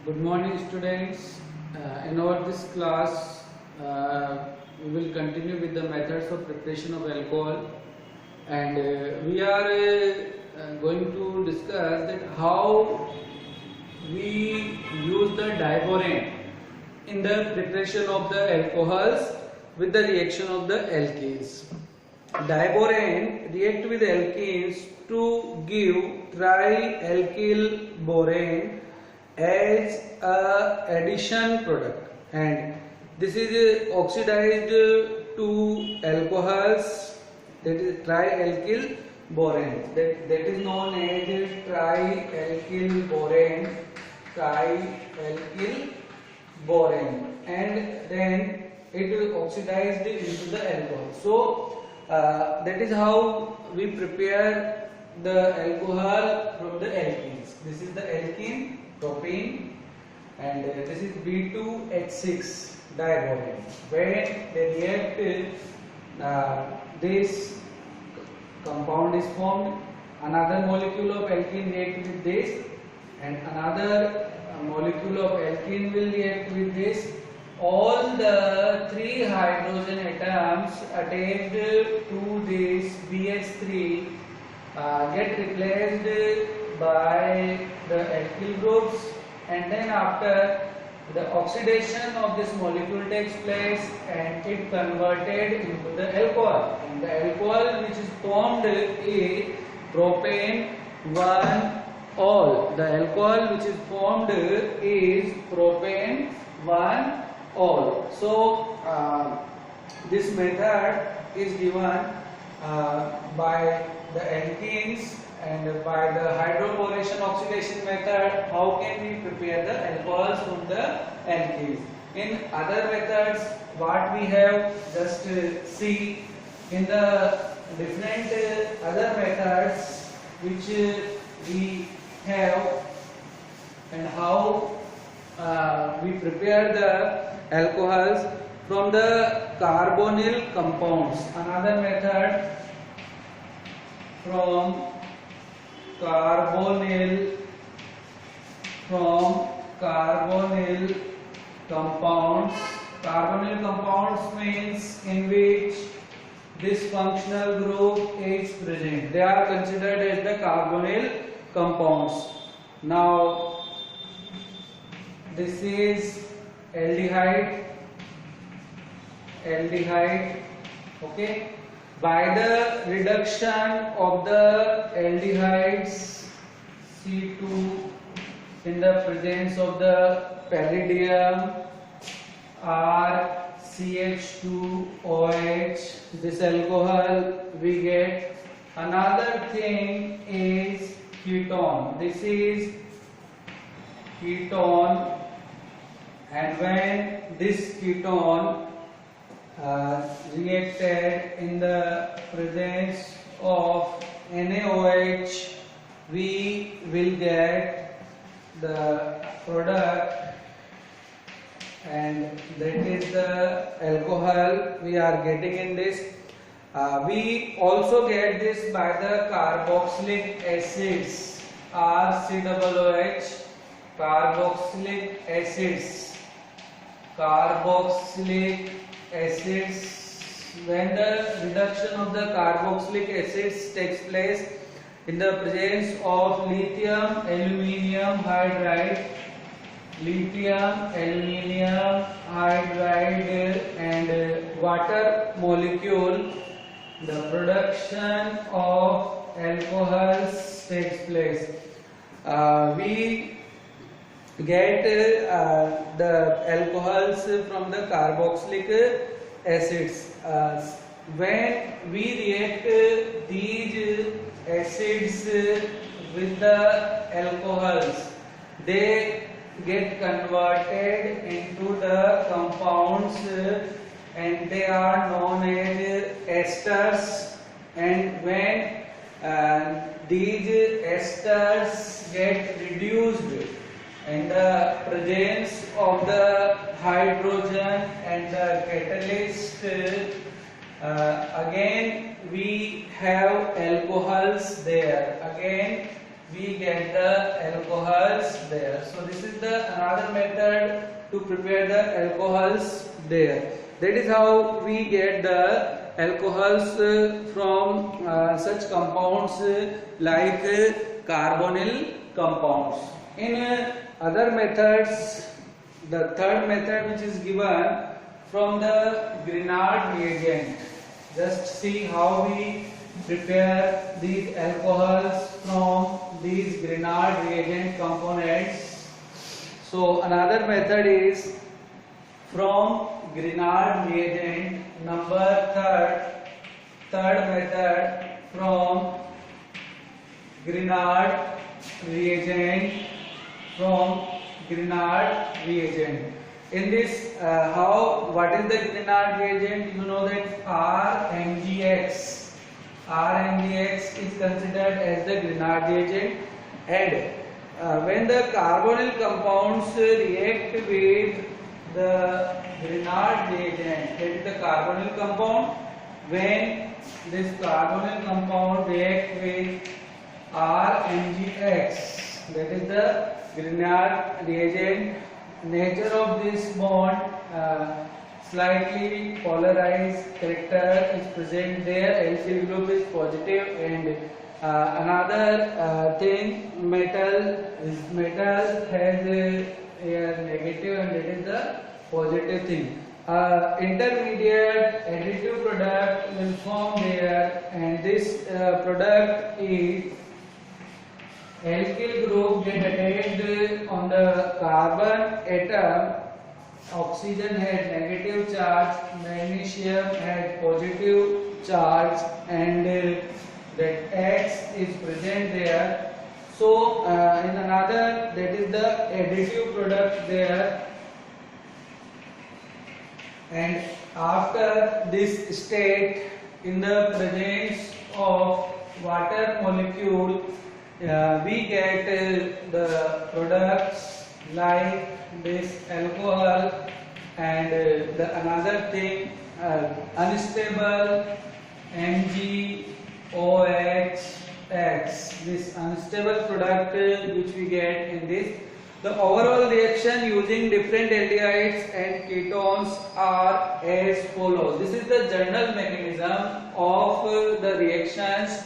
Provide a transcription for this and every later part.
Good morning, students. In our this class, we will continue with the methods of preparation of alcohol, and we are going to discuss that how we use the diborane in the preparation of the alcohols with the reaction of the alkenes. Diborane react with alkenes to give trialkyl borane as a addition product, and this is oxidized to alcohols, that is trialkyl borane, that is known as trialkyl borane, and then it will oxidized into the alcohol. So that is how we prepare the alcohol from the alkenes. This is the alkene propene, and this is B2H6 diborane. When they react, this compound is formed. Another molecule of alkene react with this, and another molecule of alkene will react with this. All the three hydrogen atoms attached to this BH3 get replaced by the alkyl groups, and then after the oxidation of this molecule takes place and it converted into the alcohol, and the alcohol which is formed is propane 1-ol. The alcohol which is formed is propane 1-ol. So this method is given by the alkenes, and by the hydroboration oxidation method, how can we prepare the alcohols from the alkenes? In other methods, what we have, just see in the different other methods which we have, and how we prepare the alcohols from the carbonyl compounds. Another method, from carbonyl compounds. Carbonyl compounds means in which this functional group is present. They are considered as the carbonyl compounds. Now this is aldehyde, okay. By the reduction of the aldehydes C2 in the presence of the palladium RCH2OH, this alcohol we get. Another thing is ketone. This is ketone, and when this ketone reacted in the presence of NaOH, we will get the product, and that is the alcohol we are getting in this. We also get this by the carboxylic acids, RCOOH, carboxylic acids. When the reduction of the carboxylic acids takes place in the presence of lithium aluminium hydride and water molecule, the production of alcohols takes place. We get the alcohols from the carboxylic acids. When we react these acids with the alcohols, they get converted into the compounds, and they are known as esters. And when these esters get reduced in the presence of the hydrogen and the catalyst, again we have alcohols there. Again we get the alcohols there. So this is the another method to prepare the alcohols there. That is how we get the alcohols from such compounds like carbonyl compounds. In other methods, the third method which is given from the Grignard reagent. Just see how we prepare these alcohols from these Grignard reagent components. So another method is from Grignard reagent number third method from Grignard reagent in this what is the Grignard reagent? You know that RMgX is considered as the Grignard reagent, and when the carbonyl compounds react with the Grignard reagent, that is the carbonyl compound, when this carbonyl compound react with RMgX, that is the Grignard reagent, nature of this bond slightly polarized character is present there. Alkyl group is positive, and another thing, metal has a negative, and that is the positive thing. Intermediate additive product will form there, and this product is alkyl group get attached on the carbon atom. Oxygen has negative charge, magnesium has positive charge, and that X is present there. So in another, that is the additive product there. And after this state, in the presence of water molecule, we get the products like this alcohol, and the another thing, unstable MgOH. This unstable product which we get in this. The overall reaction using different aldehydes and ketones are as follows. This is the general mechanism of the reactions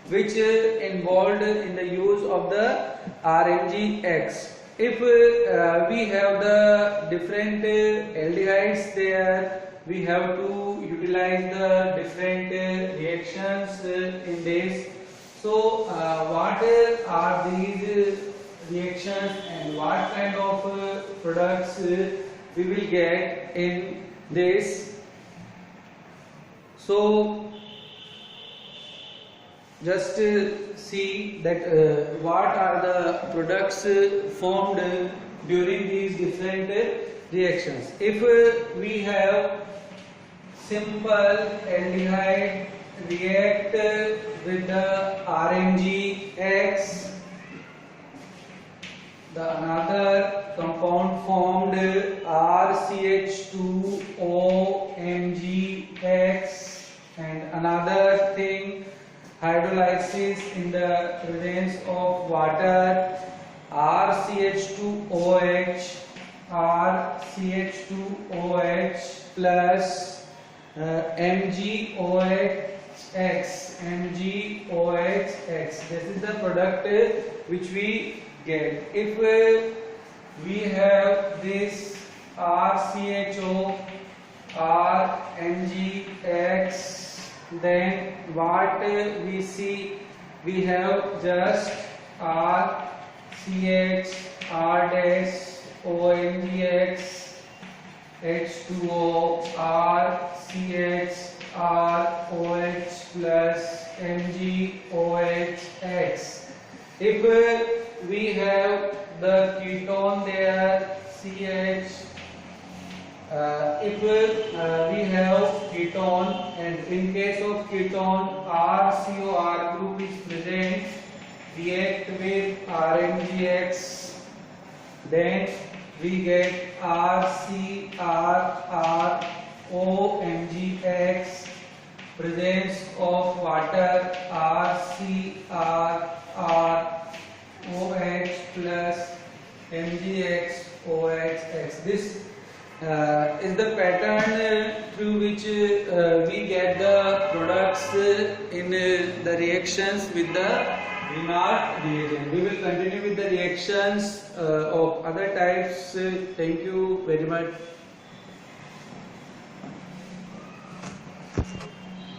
which involved in the use of the RMgX. If we have the different aldehydes there, we have to utilize the different reactions in this. So what are these reactions and what kind of products we will get in this? So just see that what are the products formed during these different reactions. If we have simple aldehyde react with the RMgX, the another compound formed RCH2OMgX, and another thing, hydrolysis in the presence of water, RCH2OH plus MgOHX. This is the product which we get. If we have this RCHO RMgX, then what we see, we have just RCH R-OMgX H2O RCH ROH plus MgOHX. If we have the ketone there, CH, if we have ketone, and in case of ketone, RCOR group is present, react with RMgX, then we get RCRROMgX, presence of water, RCRR OH plus MgX OHX. This is the pattern through which we get the products in the reactions with the Grignard reagent. We will continue with the reactions of other types. Thank you very much.